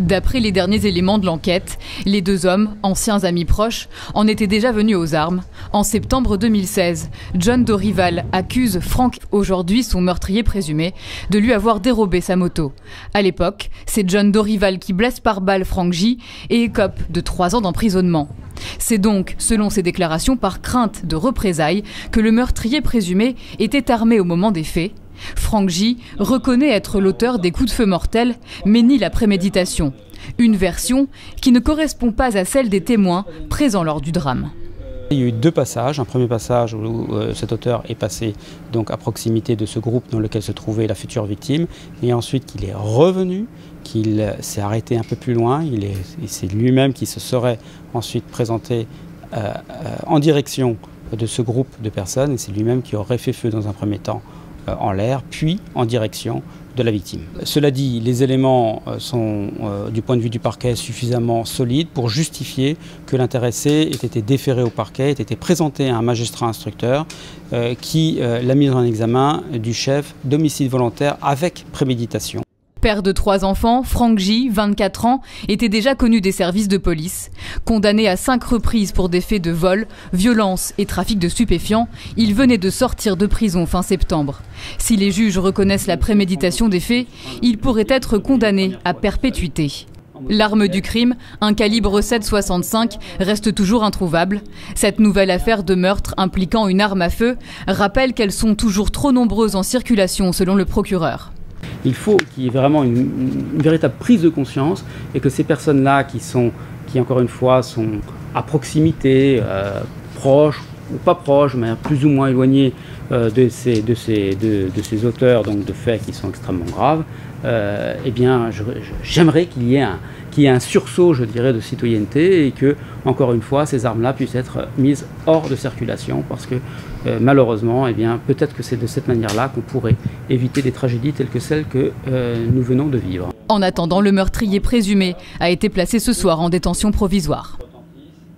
D'après les derniers éléments de l'enquête, les deux hommes, anciens amis proches, en étaient déjà venus aux armes. En septembre 2016, John Dorival accuse Frank, aujourd'hui son meurtrier présumé, de lui avoir dérobé sa moto. À l'époque, c'est John Dorival qui blesse par balle Frank J et écope de 3 ans d'emprisonnement. C'est donc, selon ses déclarations, par crainte de représailles que le meurtrier présumé était armé au moment des faits. Frank J reconnaît être l'auteur des coups de feu mortels, mais nie la préméditation. Une version qui ne correspond pas à celle des témoins présents lors du drame. Il y a eu 2 passages. Un premier passage où cet auteur est passé donc à proximité de ce groupe dans lequel se trouvait la future victime, et ensuite qu'il est revenu, qu'il s'est arrêté un peu plus loin. C'est lui-même qui se serait ensuite présenté en direction de ce groupe de personnes, et c'est lui-même qui aurait fait feu dans un premier temps en l'air, puis en direction de la victime. Cela dit, les éléments sont, du point de vue du parquet, suffisamment solides pour justifier que l'intéressé ait été déféré au parquet, ait été présenté à un magistrat instructeur qui l'a mis en examen du chef d'homicide volontaire avec préméditation. Père de 3 enfants, Frank J, 24 ans, était déjà connu des services de police. Condamné à 5 reprises pour des faits de vol, violence et trafic de stupéfiants, il venait de sortir de prison fin septembre. Si les juges reconnaissent la préméditation des faits, il pourrait être condamné à perpétuité. L'arme du crime, un calibre 7,65, reste toujours introuvable. Cette nouvelle affaire de meurtre impliquant une arme à feu rappelle qu'elles sont toujours trop nombreuses en circulation selon le procureur. Il faut qu'il y ait vraiment une véritable prise de conscience et que ces personnes-là qui encore une fois sont à proximité, proches ou pas proches, mais plus ou moins éloignées de ces auteurs donc de faits qui sont extrêmement graves, eh bien, j'aimerais qu'il y ait un sursaut, je dirais, de citoyenneté, et que, encore une fois, ces armes-là puissent être mises hors de circulation, parce que malheureusement, eh bien, peut-être que c'est de cette manière-là qu'on pourrait éviter des tragédies telles que celles que nous venons de vivre. En attendant, le meurtrier présumé a été placé ce soir en détention provisoire.